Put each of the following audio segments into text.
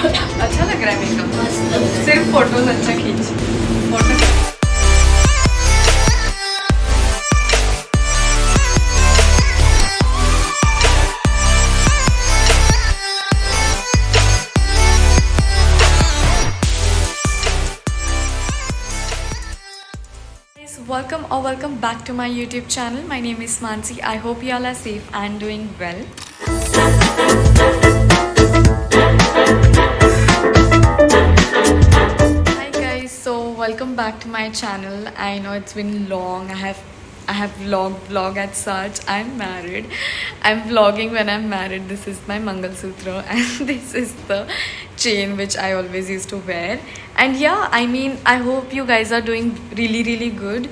अच्छा लग रहा है मेकअप, सिर्फ फोटोज अच्छा खींच photo. Welcome back to my YouTube channel. My name is Mansi. I hope you all are safe and doing well. Hi guys, so welcome back to my channel. I know it's been long. I have vlog at such. I'm married. I'm vlogging when I'm married. This is my Mangal Sutra and this is the chain which I always used to wear. And yeah, I mean, I hope you guys are doing really good.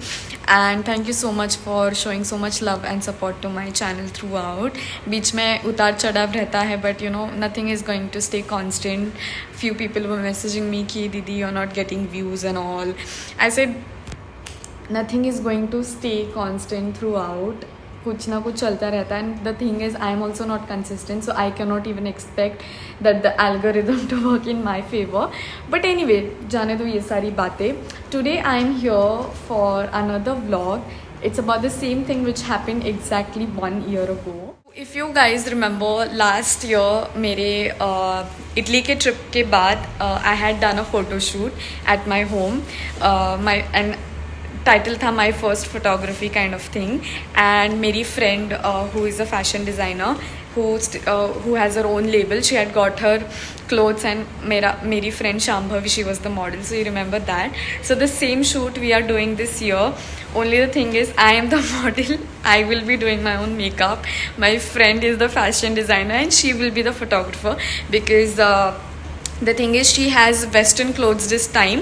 And thank you so much for showing so much love and support to my channel throughout. बीच में उतार चढ़ाव रहता है, but you know, nothing is going to stay constant. Few people were messaging me कि दीदी you're not getting views and all. I said nothing is going to stay constant throughout. कुछ ना कुछ चलता रहता है. And the thing is, I am also not consistent, so I cannot even expect that the algorithm to work in my favor. But anyway, जाने दो ये सारी बातें. Today I am here for another vlog. It's about the same thing which happened exactly 1 year ago. If you guys remember, last year मेरे Italy के trip के बाद I had done a photo shoot at my home. And title था my first photography kind of thing. And मेरी friend who is a fashion designer who has her own label, she had got her clothes, and मेरी friend Shambhavi, she was the model, so you remember that. So the same shoot we are doing this year, only the thing is I am the model. I will be doing my own makeup. My friend is the fashion designer and she will be the photographer, because the thing is she has western clothes this time,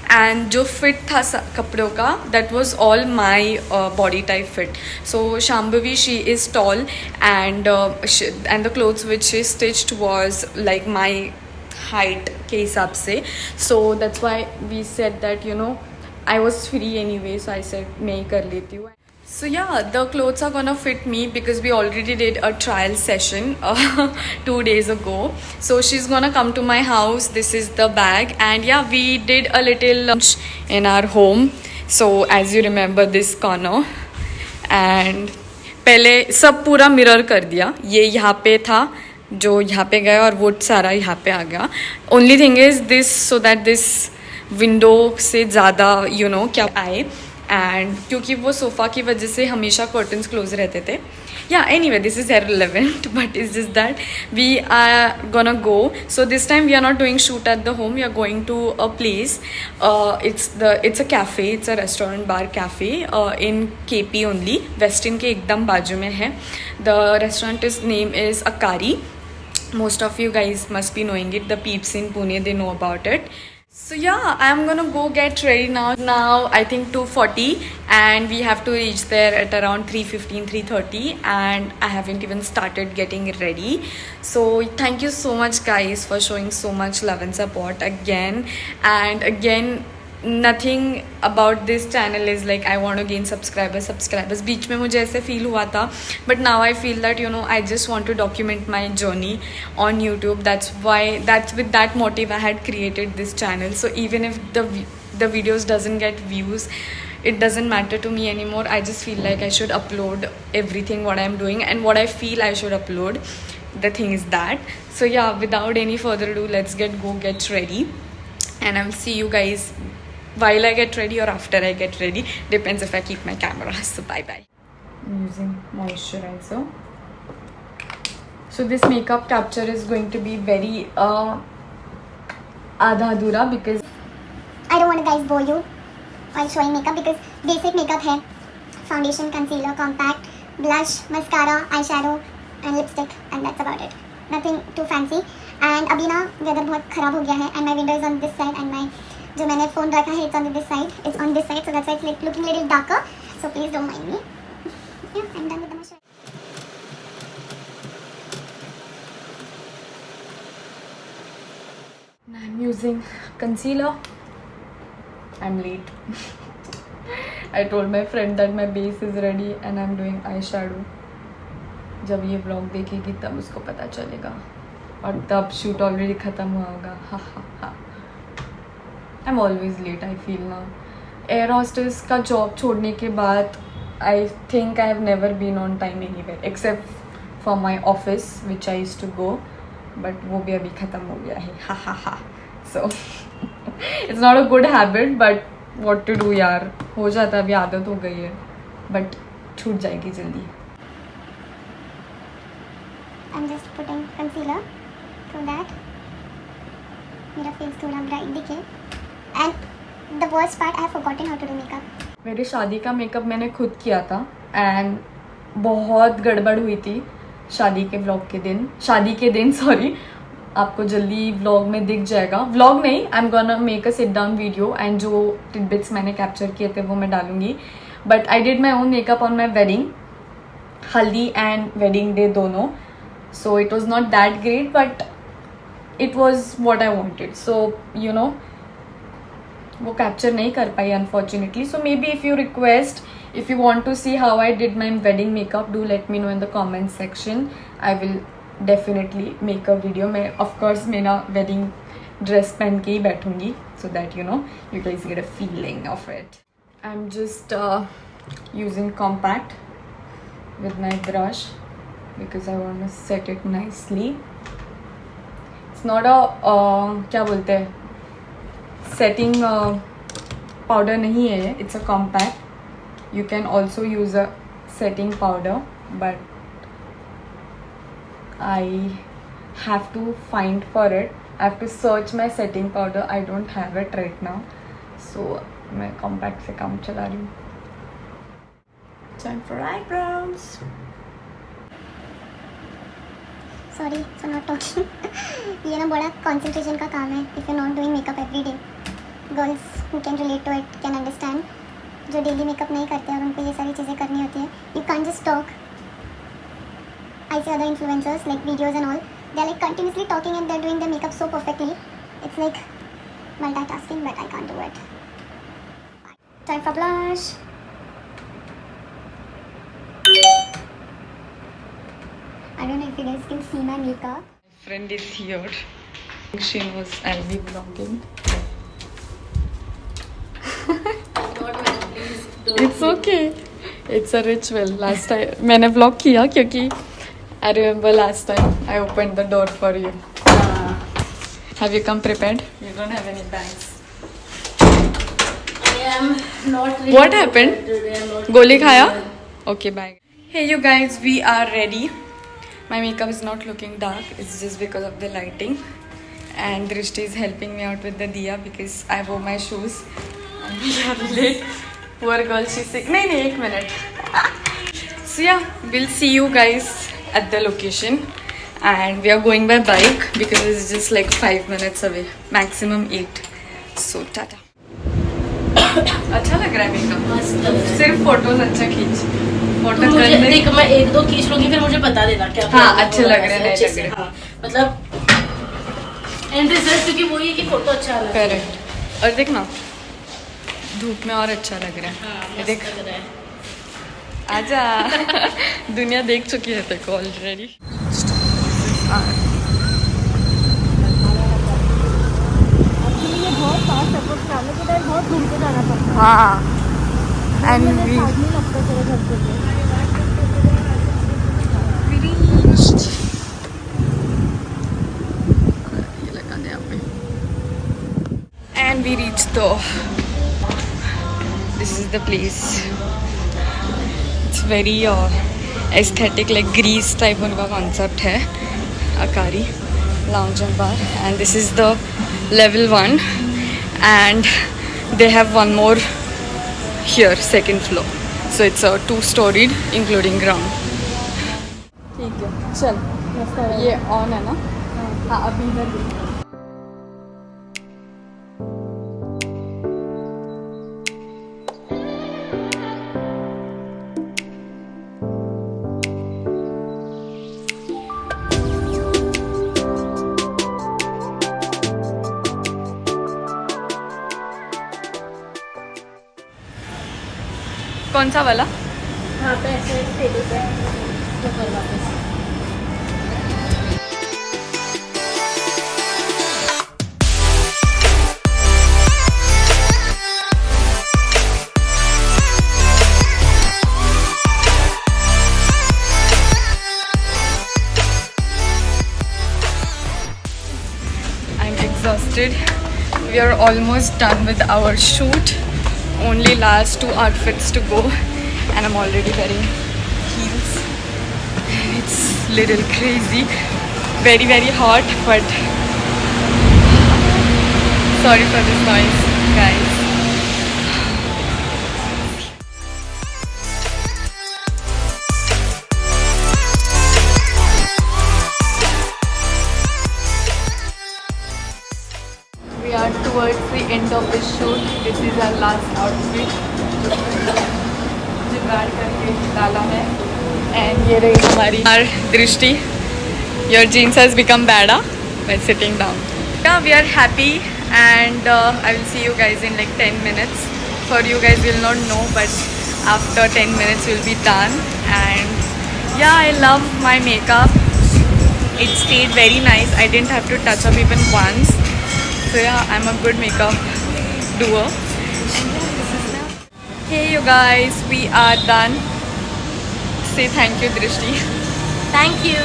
and जो fit था कपड़ों का, that was all my body type fit. So Shambhavi, she is tall, and the clothes which she stitched was like my height के हिसाब से. So that's why we said that, you know, I was free anyway, so I said मैं ही कर लेती हूँ. So yeah, the clothes are gonna fit me because we already did a trial session 2 days ago. So she's gonna come to my house. This is the bag, and yeah, we did a little lunch in our home. So as you remember this corner, and पहले सब पूरा mirror कर दिया. ये यहाँ पे था जो यहाँ पे गया, और वो सारा यहाँ पे आ गया. Only thing is this, so that this window से ज़्यादा you know क्या आए. एंड क्योंकि वो सोफ़ा की वजह से हमेशा कर्टन्स क्लोज रहते थे. या anyway, this is irrelevant, but is just that we are gonna go. So this time we are not doing shoot at the home. We are going to a place. It's a cafe, it's a restaurant bar cafe in KP only. Western के एकदम बाजू में है. The restaurant is name is Akari. Most of you guys must be knowing it. The peeps in Pune, they know about it. So yeah, I'm gonna go get ready now. Now I think 2:40, and we have to reach there at around 3:15, 3:30, and I haven't even started getting ready. So thank you so much guys for showing so much love and support again and again. Nothing about this channel is like I want to gain subscribers. बीच में मुझे ऐसे feel हुआ था, but now I feel that, you know, I just want to document my journey on YouTube. That's with that motive I had created this channel. So even if the videos doesn't get views, it doesn't matter to me anymore. I just feel like I should upload everything what I'm doing and what I feel I should upload. The thing is that. So yeah, without any further ado, let's get ready, and I will see you guys while I get ready or after I get ready. Depends if I keep my camera. So bye. I'm using moisturizer. So this makeup capture is going to be very आधा अधूरा because I don't want to guys bore you while showing makeup, because basic makeup है. Foundation, concealer, compact, blush, mascara, eyeshadow and lipstick, and that's about it. Nothing too fancy. And अभी ना weather बहुत खराब हो गया है, and my window is on this side, and my जो मैंने फ़ोन रखा है it's on this side, so that's why it's looking little darker, so please don't mind me. Yeah, I'm done with the mascara. I'm using concealer. I'm late. I told my friend that my base is ready and I'm doing eyeshadow. जब ये vlog देखेगी तब उसको पता चलेगा. और तब shoot already ख़त्म हुआ होगा. हा हा हा. I am always late, I feel now. Air hostess का जॉब छोड़ने के बाद I think I have never been on time anywhere except for my office which I used to go, but वो भी अभी ख़त्म हो गया है. हा हा हा. So it's not a good habit, but what to do यार, हो जाता है, अभी आदत हो गई है, बट छूट जाएगी जल्दी. I'm just putting concealer so that मेरा फेस थोड़ा ब्राइट दिखे. And the worst part, I have forgotten how to do makeup. मेरी शादी का मेकअप मैंने खुद किया था एंड बहुत गड़बड़ हुई थी शादी के दिन सॉरी. आपको जल्दी व्लॉग में दिख जाएगा. व्लॉग नहीं, I am gonna make a sit down video and जो टिडबिट्स मैंने कैप्चर किए थे वो मैं डालूंगी. But I did my own makeup on my wedding, हल्दी एंड वेडिंग डे दोनों. So it was not that great, but it was what I wanted. So you know, वो capture नहीं कर पाई unfortunately. So maybe if you request, if you want to see how I did my wedding makeup, do let me know in the comment section. I will definitely make a video. मैं of course मेरा wedding dress पहन के ही बैठूंगी, so that you know you guys get a feeling of it. I'm just using compact with my brush because I want to set it nicely. It's not a क्या बोलते हैं, setting powder नहीं है ये. It's a compact. You can also use a setting powder, but I have to find for it. I have to search my setting powder. I don't have it right now. So मैं compact से काम चला रही हूँ. Time for eyebrows. Sorry for not talking. ये ना बड़ा concentration का काम है. If you're not doing makeup every day, girls who can relate to it can understand. जो daily makeup नहीं करते और उनको ये सारी चीज़ें करनी होती है. You can't just talk. I see other influencers like videos and all. They're like continuously talking and they're doing their makeup so perfectly. It's like multitasking, but I can't do it. Time for blush. I don't know if you guys can see my makeup. My friend is here. She knows I'll be vlogging. It's okay. It's a ritual. Last time मैंने vlog किया क्योंकि I remember last time I opened the door for you. Have you come prepared? You don't have any bags. I am not really What happened? today. I'm not गोली खाया? Okay, bye. Hey you guys, we are ready. My makeup is not looking dark. It's just because of the lighting. And Riti is helping me out with the diya because I wore my shoes. And we are late. Poor girl, she's sick. No, एक minute. So yeah, we'll see you guys at the location. And we are going by bike because it's just like 5 minutes away. Maximum 8. So tata. अच्छा लग रहा है makeup. मस्त लग रहा है. सिर्फ फोटोज अच्छा खींच. फोटो मुझे करने देख, मैं 1-2 खींच लूंगी फिर मुझे बता देना क्या. हाँ, अच्छे लग रहे हैं, नहीं अच्छे लग से, रहे. हाँ, मतलब एंड रिजल्ट क्योंकि वो ये कि फोटो अच्छा लग रहा है. करेक्ट. और देख ना, धूप में और अच्छा लग रहा है. हाँ, ये मस्त देख, लग रहा है. आजा. दुनिया देख चुकी है तेरे को ऑलरेडी. बहुत फास्ट है, ट्रैवल के टाइम बहुत घूम के जाना पड़ता है. हाँ. And we नहीं लगता तेरे घर से. reached. ये लगा दे यहाँ पे. And we reached the. This is the place. It's very aesthetic, like Greece type उनका concept है. Akari Lounge and Bar, and this is the level 1, and they have one more here, second floor. So it's a 2-storied including ground. ठीक है, चल. ये on है ना? हाँ, अभी इधर भी. कौन सा वाला? हाँ पे ऐसे टेबल पे ऊपर वापस. exhausted. We are almost done with our shoot. Only last 2 outfits to go, and I'm already wearing heels. It's little crazy. Very, very hot, but sorry for this noise, guys. We are towards the end of the shoot. This is our last outfit. जुगाड़ करके डाला है. And ये रही हमारी our दृष्टि. Your jeans has become bad by sitting down. Yeah, we are happy, and I will see you guys in like 10 minutes. For you guys will not know, but after 10 minutes we'll be done. And yeah, I love my makeup. It stayed very nice. I didn't have to touch up even once. So yeah, I'm a good makeup doer. And yeah, this is now. Hey you guys, we are done. Say thank you, Drishti. Thank you.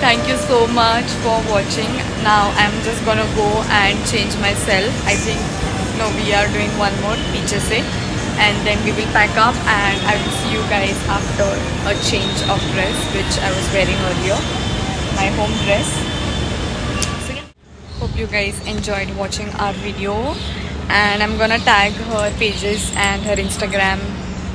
Thank you so much for watching. Now I'm just gonna go and change myself. I think no, we are doing one more picture se, and then we will pack up, and I will see you guys after a change of dress which I was wearing earlier, my home dress. So yeah, hope you guys enjoyed watching our video, and I'm gonna tag her pages and her Instagram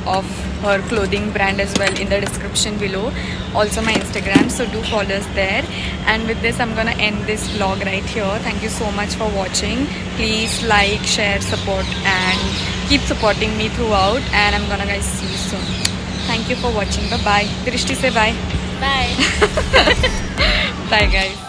of her clothing brand as well in the description below, also my Instagram, so do follow us there. And with this I'm gonna end this vlog right here. Thank you so much for watching. Please like, share, support, and keep supporting me throughout, and I'm gonna guys see you soon. Thank you for watching. Bye bye. Drishti say bye. Bye. Bye guys.